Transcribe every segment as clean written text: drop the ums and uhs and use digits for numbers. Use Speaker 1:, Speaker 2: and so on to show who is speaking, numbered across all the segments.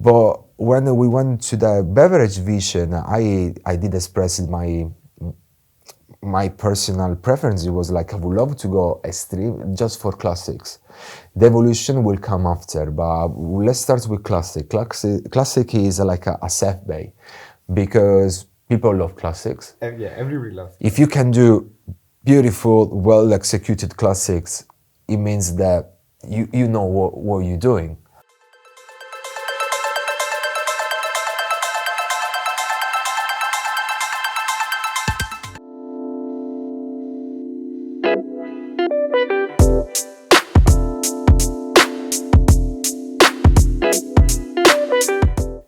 Speaker 1: But when we went to the beverage vision, I did express my personal preference. It was like I would love to go extreme just for classics. The evolution will come after, but let's start with classic. Classic is like a safe bay because people love classics.
Speaker 2: Yeah, everybody loves.
Speaker 1: If you can do beautiful, well executed classics, it means that you know what you're doing.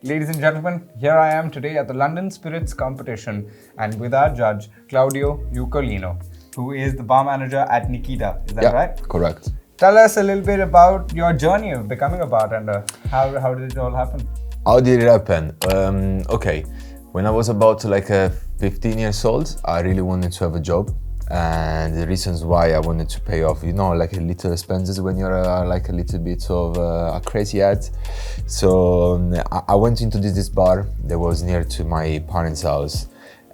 Speaker 2: Ladies and gentlemen, here I am today at the London Spirits competition and with our judge, Claudio Iucolino, who is the bar manager at Nikita. Is that right?
Speaker 1: Correct.
Speaker 2: Tell us a little bit about your journey of becoming a bartender. How did it all happen?
Speaker 1: How did it happen? Okay, when I was about 15 years old, I really wanted to have a job. And the reasons why I wanted to pay off, like a little expenses when you're like a little bit of a crazy head. So I went into this bar that was near to my parents' house,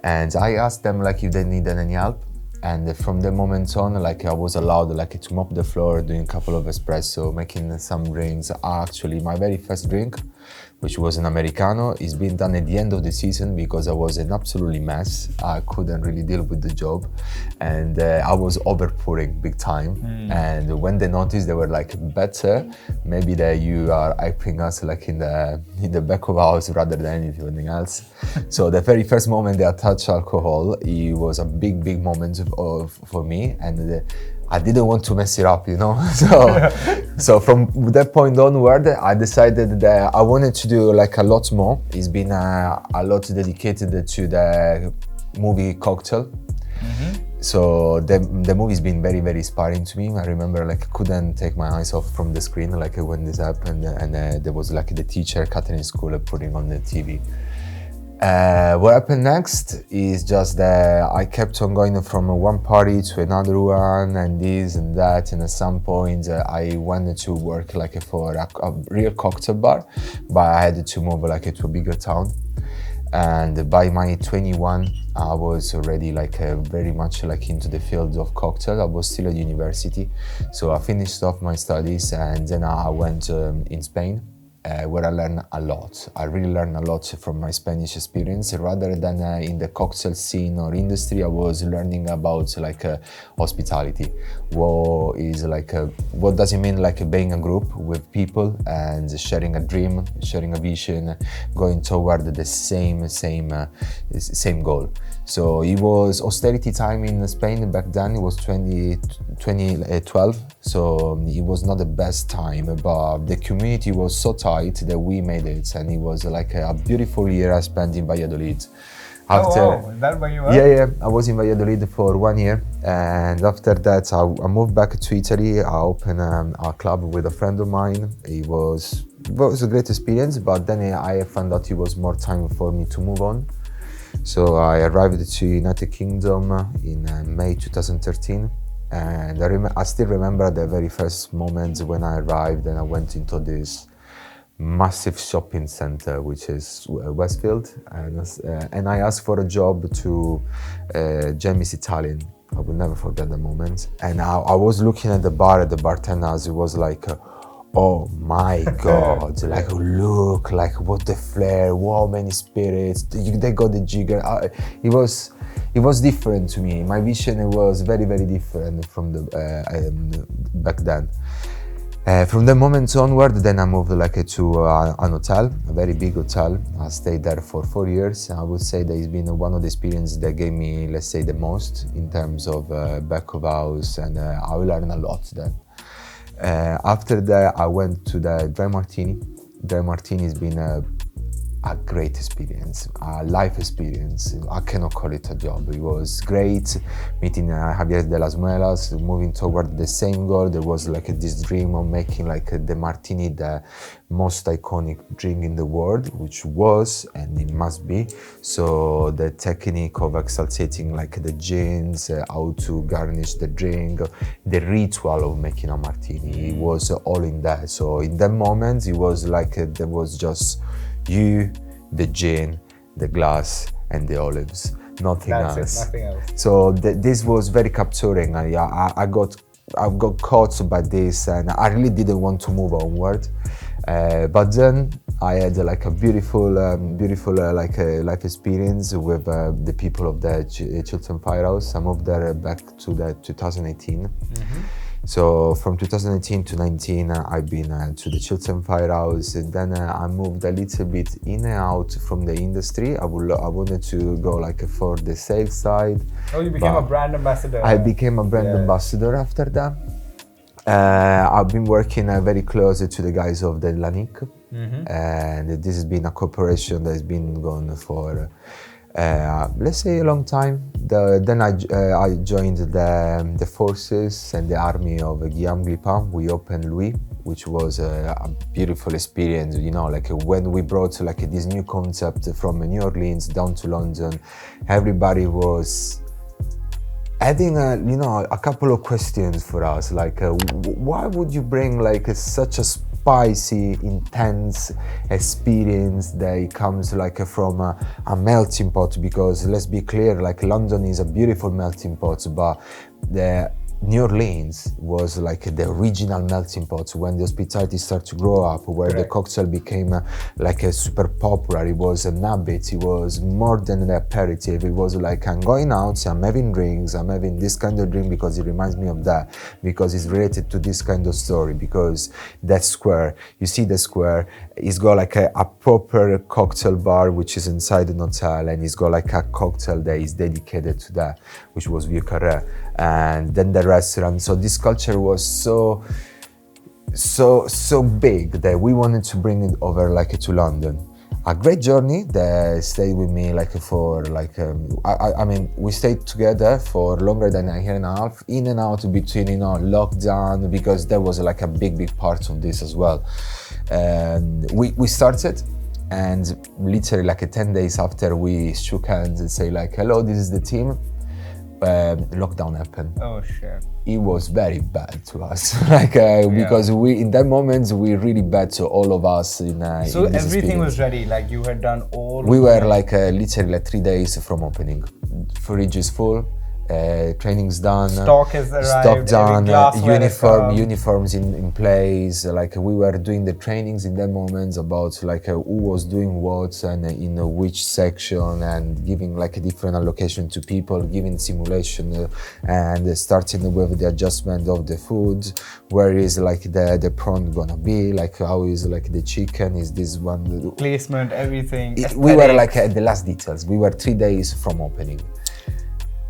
Speaker 1: and I asked them if they needed any help. And from the moment on, I was allowed to mop the floor, doing a couple of espresso, making some drinks. Actually, my very first drink, which was an Americano, is being done at the end of the season because I was an absolutely mess. I couldn't really deal with the job, and I was over-pouring big time. And when they noticed, they were like, better, maybe that you are hyping us in the back of house rather than anything else. So the very first moment they touched alcohol, it was a big moment for me, and I didn't want to mess it up, So from that point onward, I decided that I wanted to do a lot more. It's been a lot dedicated to the movie Cocktail. So the movie's been very inspiring to me. I remember I couldn't take my eyes off from the screen when this happened, and there was the teacher Catherine School putting on the TV. What happened next is just that I kept on going from one party to another one, and this and that, and at some point I wanted to work for a real cocktail bar, but I had to move to a bigger town. And by my 21, I was already very much into the field of cocktail. I was still at university, so I finished off my studies, and then I went in Spain. Where I learned a lot. I really learned a lot from my Spanish experience. Rather than in the cocktail scene or industry, I was learning about hospitality. What is what does it mean being a group with people and sharing a dream, sharing a vision, going toward the same goal. So it was austerity time in Spain back then. It was 2012, so it was not the best time, but the community was so tight that we made it, and it was a beautiful year I spent in Valladolid.
Speaker 2: Is that where you were?
Speaker 1: Yeah, I was in Valladolid for 1 year, and after that I moved back to Italy. I opened a club with a friend of mine. It was a great experience, but then I found out it was more time for me to move on. So I arrived to United Kingdom in May 2013, and I still remember the very first moment when I arrived and I went into this massive shopping center, which is Westfield, and I asked for a job to Jamie's Italian. I will never forget the moment. And I was looking at the bar, at the bartender, it was oh my God, look, what the flair, how many spirits, they got the jigger. It was different to me. My vision was very different from the back then. From the moment onward, then I moved to an hotel, a very big hotel. I stayed there for 4 years. I would say that it's been one of the experiences that gave me, let's say, the most in terms of back of house, and I learned a lot then. After that, I went to the Dry Martini. Dry Martini has been a great experience, a life experience. I cannot call it a job. It was great meeting Javier de las Muelas, moving toward the same goal. There was like this dream of making like the martini the most iconic drink in the world, which was and it must be. So the technique of exaltating like the gins, how to garnish the drink, the ritual of making a martini, it was all in that. So in that moment, it was like there was just you, the gin, the glass, and the olives. Nothing
Speaker 2: That's
Speaker 1: else.
Speaker 2: it, nothing else.
Speaker 1: So this was very capturing. I got caught by this, and I really didn't want to move onward. But then I had like a beautiful life experience with the people of the Chiltern Firehouse. I moved there back to the 2018. So from 2018 to 19, I've been to the Chiltern Firehouse. And then I moved a little bit in and out from the industry. I wanted to go like for the sales side.
Speaker 2: Oh, you became a brand ambassador.
Speaker 1: I became a brand ambassador after that. I've been working very close to the guys of the Lanique. And this has been a cooperation that has been going for let's say a long time. Then I joined the forces and the army of Guillaume Glipin. We opened Louis, which was a beautiful experience. You know, like when we brought like this new concept from New Orleans down to London, everybody was having a couple of questions for us, like why would you bring like such a spicy, intense experience that comes like from a melting pot? Because let's be clear, like London is a beautiful melting pot, but the New Orleans was like the original melting pot when the hospitality started to grow up, where the cocktail became like a super popular. It was an habit, it was more than an aperitif. It was like, I'm going out, I'm having drinks, I'm having this kind of drink because it reminds me of that, because it's related to this kind of story, because that square, you see the square, it's got like a proper cocktail bar which is inside an hotel, and it's got like a cocktail that is dedicated to that, which was Vieux Carré, and then the restaurant. So this culture was so big that we wanted to bring it over like to London. A great journey that stayed with me like for like I mean we stayed together for longer than a year and a half, in and out between lockdown, because there was like a big part of this as well. And we started, and literally like 10 days after we shook hands and say like, hello, this is the team, lockdown happened.
Speaker 2: Oh shit.
Speaker 1: It was very bad to us, like because we in that moment we really bad to all of us
Speaker 2: So
Speaker 1: in this
Speaker 2: everything
Speaker 1: experience.
Speaker 2: was ready, like you had done all.
Speaker 1: We were like literally like 3 days from opening. Fridge is full, training's done,
Speaker 2: Stock has arrived,
Speaker 1: stock done,
Speaker 2: glassware
Speaker 1: uniforms in place. Like we were doing the trainings in that moment about like who was doing what and in which section, and giving like a different allocation to people, giving simulation and starting with the adjustment of the food. Where is like the prawn gonna be? Like how is like the chicken? Is this one?
Speaker 2: placement, everything.
Speaker 1: We were like at the last details. We were 3 days from opening.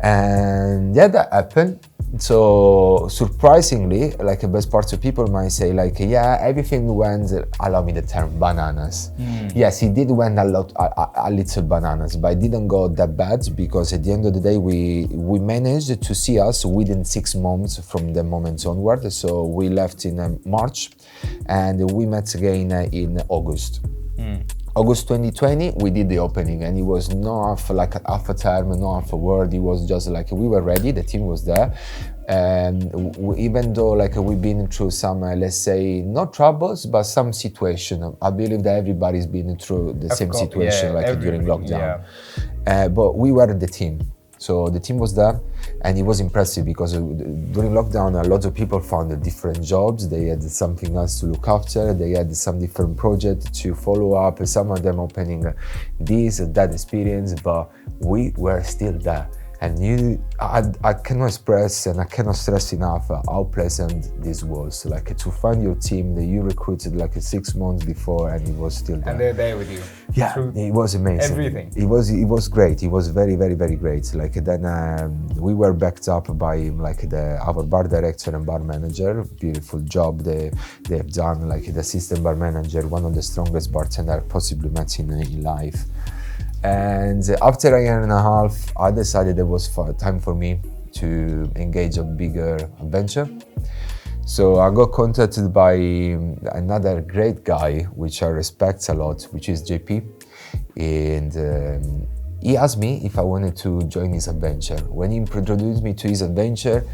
Speaker 1: And yeah, that happened. So surprisingly, like the best parts of people might say like, yeah, everything went, allow me the term, bananas. Yes, it did went a little bananas, but it didn't go that bad, because at the end of the day, we managed to see us within 6 months from the moment onward. So we left in March, and we met again in August. August 2020, we did the opening, and it was not like half a term, not half a word. It was just like we were ready, the team was there. And even though like we've been through some, let's say, not troubles, but some situation, I believe that everybody's been through the same situation during lockdown. But we were the team. So the team was there, and it was impressive because during lockdown, a lot of people found different jobs. They had something else to look after. They had some different projects to follow up. Some of them opening this, that experience, but we were still there. And I cannot express and I cannot stress enough how pleasant this was. Like to find your team that you recruited like 6 months before, and it was still there.
Speaker 2: And they're there with you.
Speaker 1: Yeah, it was amazing.
Speaker 2: Everything.
Speaker 1: It was great. It was very, very, very great. Like then we were backed up by like our bar director and bar manager. Beautiful job they've done. Like the assistant bar manager, one of the strongest bartender I possibly met in life. And after a year and a half, I decided it was time for me to engage a bigger adventure. So I got contacted by another great guy, which I respect a lot, which is JP. And he asked me if I wanted to join his adventure. When he introduced me to his adventure,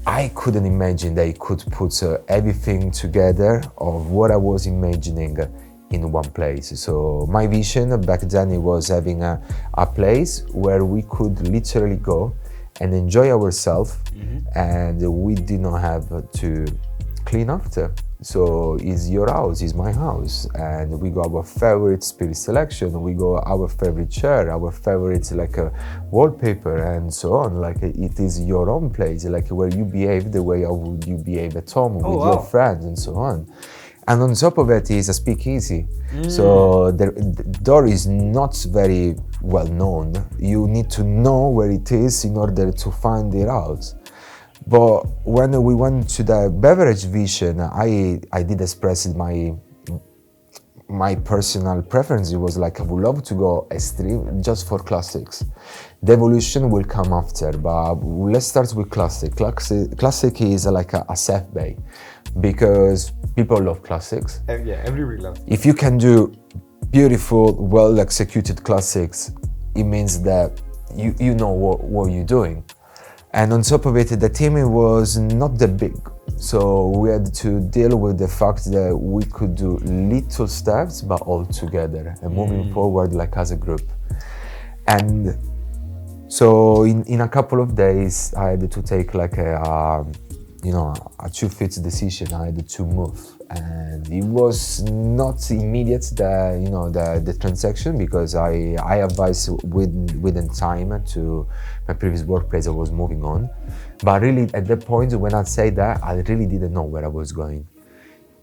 Speaker 1: I couldn't imagine that he could put everything together of what I was imagining in one place. So my vision back then it was having a place where we could literally go and enjoy ourselves, and we did not have to clean after. So it's your house, it's my house, and we got our favorite spirit selection, we got our favorite chair, our favorite like wallpaper and so on. Like it is your own place, like where you behave the way how would you behave at home with your friends and so on. And on top of it is a speakeasy. So the door is not very well known. You need to know where it is in order to find it out. But when we went to the beverage vision, I did express my personal preference. It was like I would love to go extreme just for classics. The evolution will come after, but let's start with classic. Classic is like a safe bay, because people love classics.
Speaker 2: Yeah, everybody loves it.
Speaker 1: If you can do beautiful, well-executed classics, it means that you know what you're doing. And on top of it, the team was not that big. So we had to deal with the fact that we could do little steps, but all together and moving forward like as a group. And so in a couple of days, I had to take like a 2-foot decision. I had to move, and it was not immediate the transaction, because I advised within time to my previous workplace I was moving on. But really at that point when I said that, I really didn't know where I was going.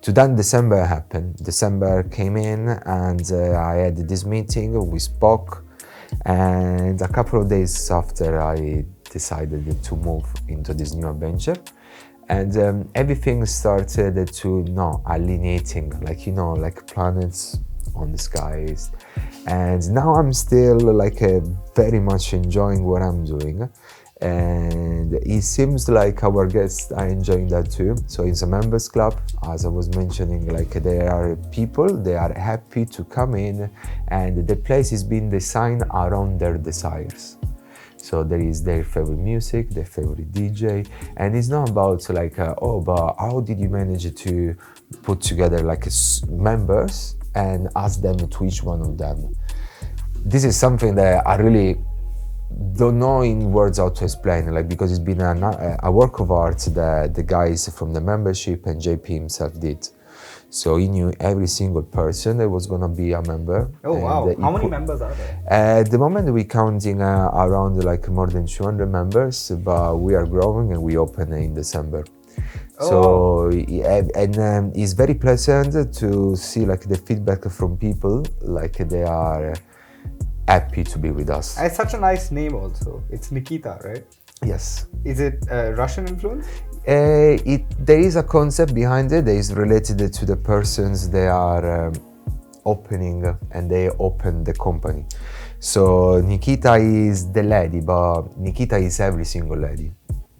Speaker 1: To then December happened. December came in, and I had this meeting, we spoke, and a couple of days after I decided to move into this new adventure. And everything started to alienating, like planets on the skies. And now I'm still very much enjoying what I'm doing. And it seems like our guests are enjoying that too. So it's a members club, as I was mentioning, there are people, they are happy to come in, and the place is being designed around their desires. So there is their favorite music, their favorite DJ, and it's not about but how did you manage to put together members and ask them to each one of them. This is something that I really don't know in words how to explain, because it's been a work of art that the guys from the membership and JP himself did. So he knew every single person that was going to be a member.
Speaker 2: Oh wow! How many members are there?
Speaker 1: At the moment we're counting around more than 200 members, but we are growing and we open in December. So it's very pleasant to see the feedback from people, they are happy to be with us.
Speaker 2: It's such a nice name also. It's Nikita, right?
Speaker 1: Yes.
Speaker 2: Is it Russian influence?
Speaker 1: There is a concept behind it that is related to the persons they are opening, and they open the company. So Nikita is the lady, but Nikita is every single lady.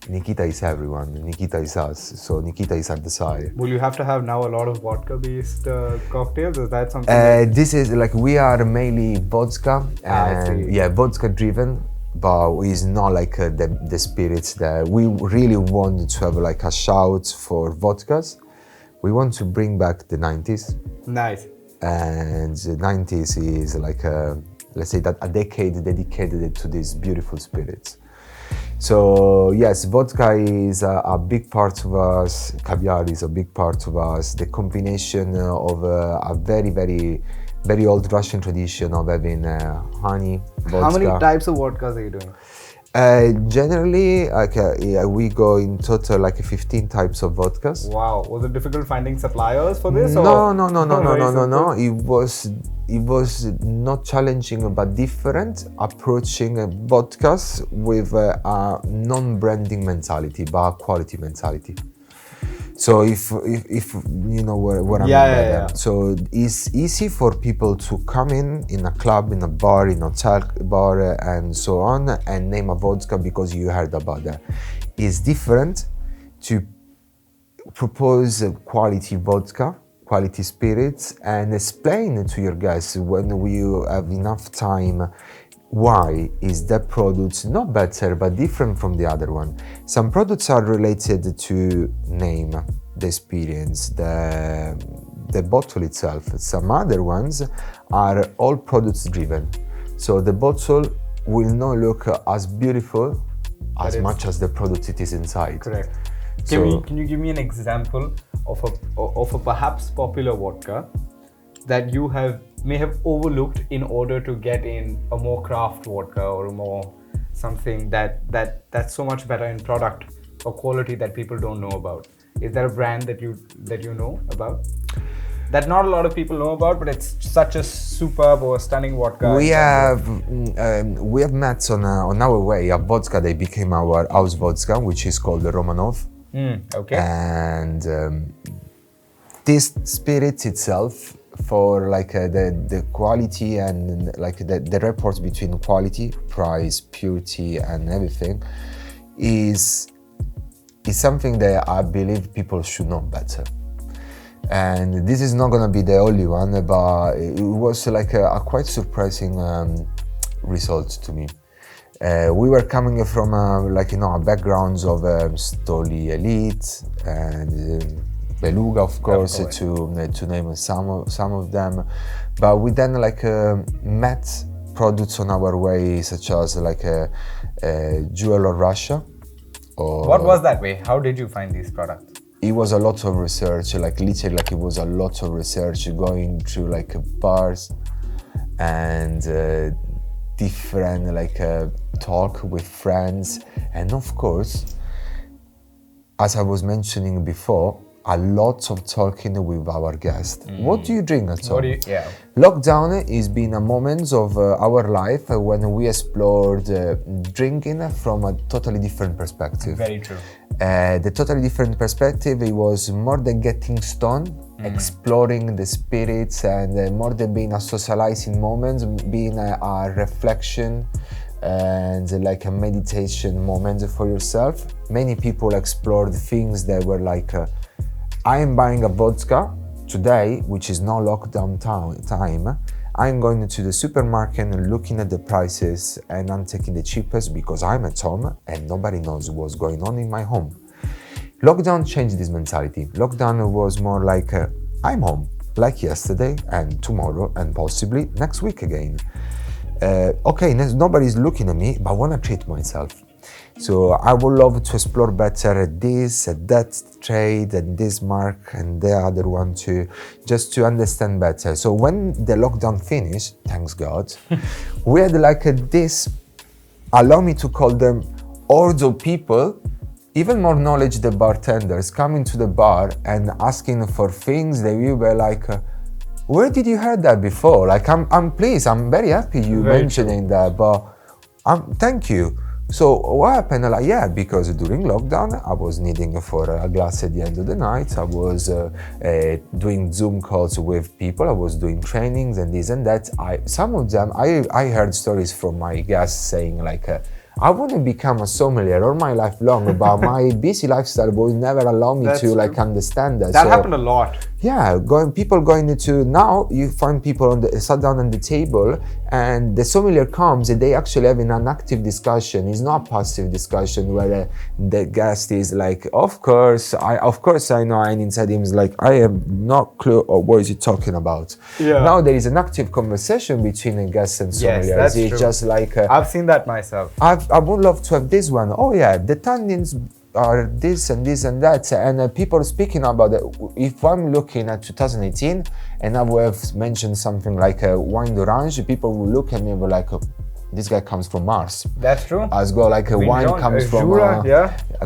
Speaker 1: Nikita is everyone. Nikita is us. So Nikita is our desire.
Speaker 2: Will you have to have now a lot of vodka-based cocktails? Is that something?
Speaker 1: This is we are mainly vodka, and vodka-driven. But it's not the spirits that we really want to have a shout for vodkas. We want to bring back the 90s.
Speaker 2: Nice.
Speaker 1: And the 90s is let's say that a decade dedicated to these beautiful spirits. So yes, vodka is a big part of us, caviar is a big part of us. The combination of a very, very, very old Russian tradition of having honey, vodka.
Speaker 2: How many types of vodkas are you doing?
Speaker 1: Generally, yeah, we go in total like 15 types of vodkas.
Speaker 2: Wow. Was it difficult finding suppliers for this?
Speaker 1: No,
Speaker 2: or
Speaker 1: no, no, no, no,
Speaker 2: very
Speaker 1: no, no, no.
Speaker 2: simple?
Speaker 1: It was not challenging, but different. Approaching vodkas with a non-branding mentality, but a quality mentality. So if you know where I mean by that. So it's easy for people to come in a club, in a bar, in a hotel bar, and so on, and name a vodka because you heard about that. It's different to propose a quality vodka, quality spirits, and explain to your guests when you have enough time why is that product not better but different from the other one. Some products are related to name, the experience, the bottle itself. Some other ones are all products driven. So the bottle will not look as beautiful as much as the product it is inside.
Speaker 2: Correct.
Speaker 1: So,
Speaker 2: Can you give me an example of a perhaps popular vodka that you may have overlooked in order to get in a more craft vodka or a more something that's so much better in product or quality that people don't know about? Is there a brand that you know about that not a lot of people know about, but it's such a superb or stunning vodka?
Speaker 1: we have met on our way a vodka that became our house vodka, which is called the Romanov.
Speaker 2: Okay.
Speaker 1: And this spirit itself, for like the quality and like the rapport between quality, price, purity, and everything, is something that I believe people should know better. And this is not gonna be the only one, but it was like a quite surprising result to me. We were coming from a backgrounds of Stoli Elite and Beluga, of course, to name some of them. But we then met products on our way, such as Jewel of Russia.
Speaker 2: What was that way? How did you find these products?
Speaker 1: It was a lot of research, literally, it was a lot of research, going through bars and different talk with friends, and of course, as I was mentioning before, a lot of talking with our guests. What do you drink at home? Lockdown has been a moment of our life when we explored drinking from a totally different perspective.
Speaker 2: Very true.
Speaker 1: The totally different perspective, it was more than getting stoned, exploring the spirits, and more than being a socializing moment, being a reflection and a meditation moment for yourself. Many people explored things that were I am buying a vodka today, which is no lockdown time. I'm going to the supermarket and looking at the prices, and I'm taking the cheapest because I'm at home and nobody knows what's going on in my home. Lockdown changed this mentality. Lockdown was more I'm home, like yesterday and tomorrow and possibly next week again. Nobody's looking at me, but I want to treat myself. So I would love to explore better this, that trade, and this mark, and the other one too, just to understand better. So when the lockdown finished, thanks God, we had this, allow me to call them ordo people, even more knowledge the bartenders, coming to the bar and asking for things that we were where did you heard that before? I'm pleased, I'm very happy you mentioning that, but thank you. So what happened? Because during lockdown, I was needing for a glass at the end of the night. I was doing Zoom calls with people. I was doing trainings and this and that. Some of them, I heard stories from my guests saying I want to become a sommelier all my life long, but my busy lifestyle will never allow me to understand that.
Speaker 2: That happened a lot.
Speaker 1: Yeah, people going into, now you find people sat down on the table and the sommelier comes and they actually having an active discussion. It's not a passive discussion where the guest is of course I know, and inside him is I have no clue of what is he talking about.
Speaker 2: Yeah.
Speaker 1: Now there is an active conversation between a guest and sommelier.
Speaker 2: Yes, that's
Speaker 1: it's
Speaker 2: true.
Speaker 1: Just
Speaker 2: I've seen that myself.
Speaker 1: I would love to have this one. Oh yeah, the tannins are this and this and that, and people speaking about it. If I'm looking at 2018 and I would have mentioned something like wine d'orange, people will look at me and be this guy comes from Mars.
Speaker 2: That's true.
Speaker 1: As go like a wine
Speaker 2: John,
Speaker 1: comes from
Speaker 2: Jura,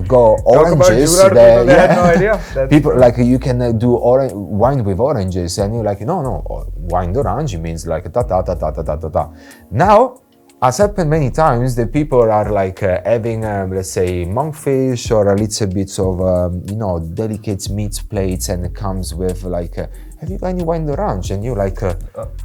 Speaker 1: go oranges.
Speaker 2: Talk about Jura, they had no idea. That's
Speaker 1: people
Speaker 2: true.
Speaker 1: like you can do wine with oranges, and you're like no, wine d'orange means like ta ta ta ta ta ta ta ta. Now, as happened many times, the people are like having let's say monkfish or a little bit of delicate meat plates, and it comes with like have you got any wine d'orange? And you're like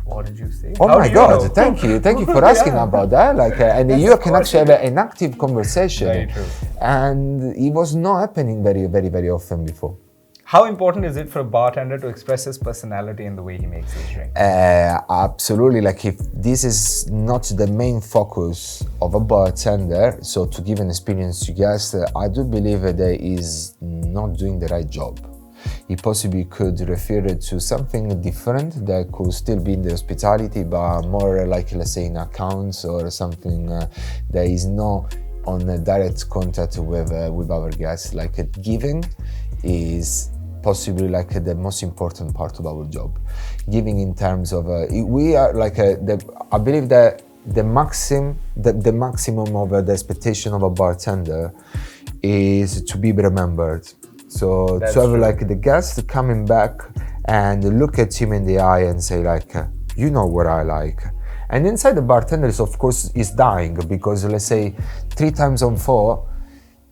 Speaker 2: what did you say?
Speaker 1: oh
Speaker 2: How
Speaker 1: my
Speaker 2: do
Speaker 1: god,
Speaker 2: you know?
Speaker 1: thank you for asking about that. Like and you can actually have an active conversation.
Speaker 2: Very true.
Speaker 1: And it was not happening very often before.
Speaker 2: How important is it for a bartender to express his personality in the way he makes his drink?
Speaker 1: Absolutely. Like if this is not the main focus of a bartender, so to give an experience to guests, I do believe that he is not doing the right job. He possibly could refer it to something different that could still be in the hospitality, but more like, let's say, in accounts or something that is not on a direct contact with our guests. Like giving is possibly like the most important part of our job. Giving in terms of we are like I believe that the maximum of the expectation of a bartender is to be remembered. So
Speaker 2: That's
Speaker 1: to have
Speaker 2: true.
Speaker 1: like the guest coming back and look at him in the eye and say like, you know what I like. And inside the bartender is of course is dying, because let's say 3 times on 4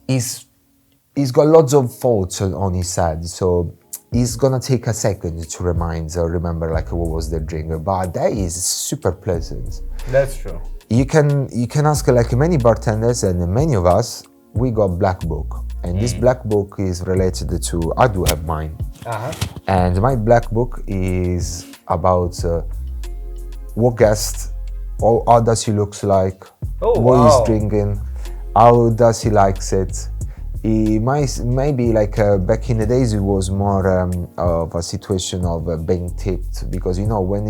Speaker 1: he's got lots of thoughts on his head, so he's gonna take a second to remind or remember like what was the drink, but that is super pleasant.
Speaker 2: That's true.
Speaker 1: You can ask like many bartenders, and many of us, we got black book, and this black book is related to, I do have mine, and my black book is about what guest, how does he looks like, what he's drinking, how does he likes it. It might maybe like back in the days it was more of a situation of being tipped, because when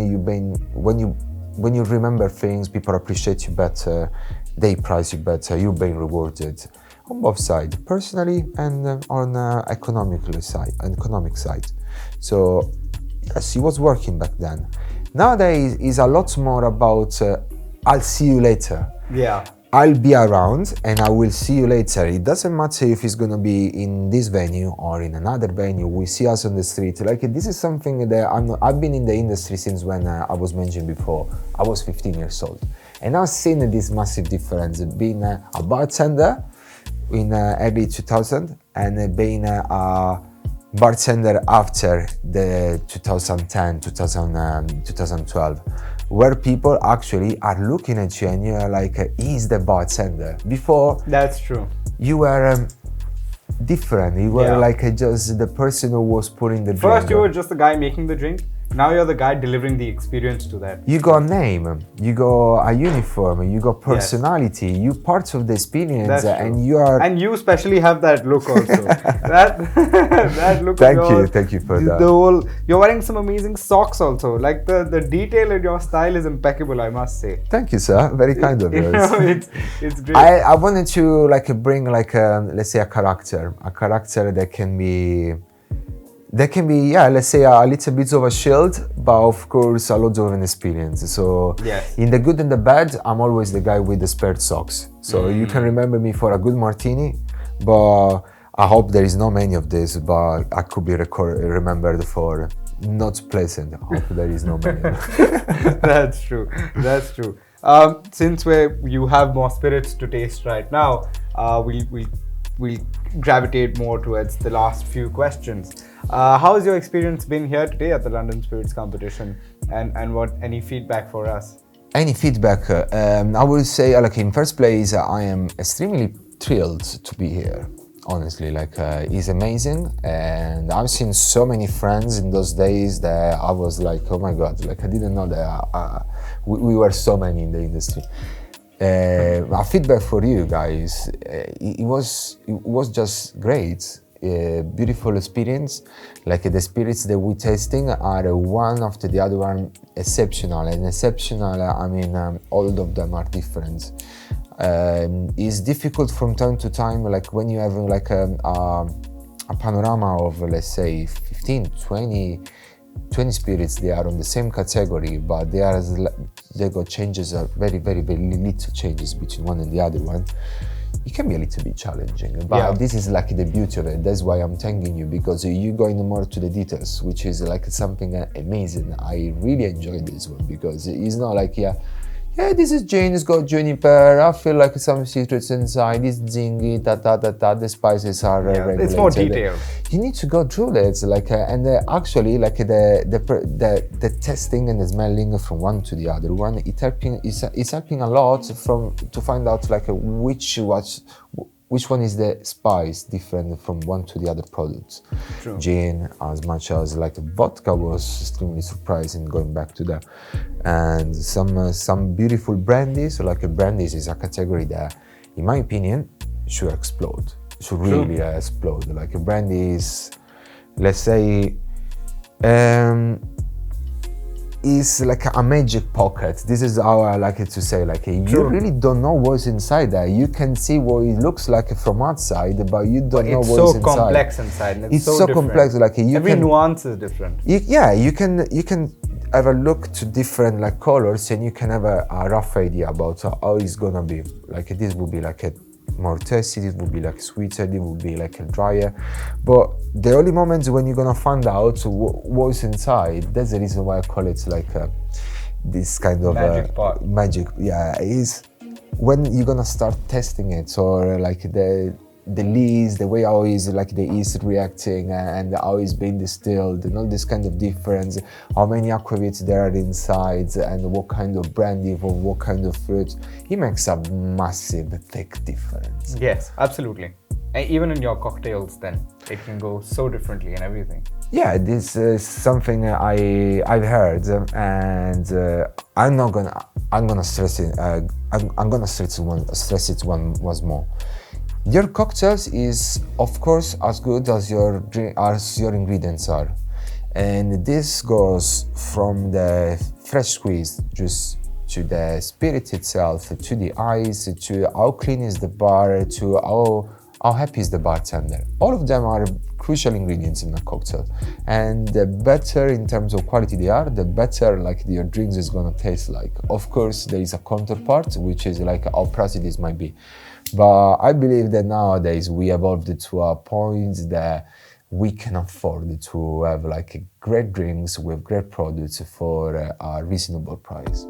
Speaker 1: you remember things, people appreciate you better, they price you better, you're being rewarded on both sides, personally and on economic side. So yes, it was working back then. Nowadays is a lot more about I'll see you later.
Speaker 2: Yeah.
Speaker 1: I'll be around and I will see you later. It doesn't matter if it's gonna be in this venue or in another venue. We see us on the street. Like this is something that I've been in the industry since when I was mentioned before. I was 15 years old, and I've seen this massive difference being a bartender in early 2000 and being a bartender after the 2010, 2012. Where people actually are looking at you and you're like, he's the bartender. Before,
Speaker 2: That's true.
Speaker 1: you were different. You were like just the person who was pouring the drink.
Speaker 2: First, you were just the guy making the drink. Now you're the guy delivering the experience to that.
Speaker 1: You got a name, you got a uniform, you got personality, you part of the experience.
Speaker 2: That's true.
Speaker 1: And you are...
Speaker 2: And you especially have that look also. that look.
Speaker 1: Thank you for that.
Speaker 2: The whole, you're wearing some amazing socks also. Like the detail in your style is impeccable, I must say.
Speaker 1: Thank you, sir. Very kind of yours.
Speaker 2: It's great.
Speaker 1: I wanted to like bring like let's say a character that can be, let's say a little bit of a shield, but of course a lot of an experience. So in the good and the bad, I'm always the guy with the spare socks. So you can remember me for a good martini, but I hope there is not many of this, but I could be remembered for not pleasant. I hope there is no many.
Speaker 2: That's true. That's true. Since you have more spirits to taste right now, we'll gravitate more towards the last few questions. How has your experience been here today at the London Spirits Competition, and any feedback for us?
Speaker 1: Any feedback? I will say, like in first place, I am extremely thrilled to be here. Honestly, like it's amazing, and I've seen so many friends in those days that I was like, oh my god, like I didn't know that we were so many in the industry. A feedback for you guys, it was just great. Beautiful experience. Like the spirits that we're tasting are one after the other one exceptional, and exceptional, I mean all of them are different. It's difficult from time to time, like when you have like a panorama of, let's say, 15, 20 spirits, they are on the same category, but they are they got changes, are very, very, very little changes between one and the other one, it can be a little bit challenging. But this is like the beauty of it. That's why I'm thanking you, because you go in more to the details, which is like something amazing. I really enjoyed this one, because it's not like, this is gin, it's got juniper, I feel like some citrus inside, it's zingy, the spices are regulated.
Speaker 2: It's more detailed.
Speaker 1: You need to go through it, like, and actually, like the testing and the smelling from one to the other one, it's helping a lot to find out like which one is the spice different from one to the other products.
Speaker 2: True.
Speaker 1: Gin, as much as like vodka, was extremely surprising going back to that, and some beautiful brandies. So like brandies is a category that, in my opinion, should explode. Should really explode. Like brandies, let's say, is like a magic pocket. This is how I like it to say. Like you really don't know what's inside there. You can see what it looks like from outside, but you don't know what's inside.
Speaker 2: It's so complex inside. And it's
Speaker 1: so complex. Like
Speaker 2: every nuance is different.
Speaker 1: You can have a look to different like colors, and you can have a rough idea about how it's gonna be. Like this would be like a more tasty, it would be like sweeter, it would be like a drier. But the only moments when you're gonna find out what's inside, that's the reason why I call it like this kind of
Speaker 2: magic part.
Speaker 1: Magic, is when you're gonna start testing it, or like the lees, the way how is like the yeast reacting, and how it's being distilled, and all this kind of difference, how many aquavits there are inside, and what kind of brandy or what kind of fruit, it makes a massive thick difference.
Speaker 2: Yes, absolutely. And even in your cocktails, then it can go so differently and everything.
Speaker 1: Yeah, this is something I've heard, and I'm gonna stress it. I'm gonna stress it once more. Your cocktails is, of course, as good as your ingredients are, and this goes from the fresh squeezed juice to the spirit itself, to the ice, to how clean is the bar, to how happy is the bartender. All of them are crucial ingredients in a cocktail, and the better in terms of quality they are, the better like your drinks is gonna taste like. Of course, there is a counterpart, which is like how pricey this might be. But I believe that nowadays we evolved to a point that we can afford to have like great drinks with great products for a reasonable price.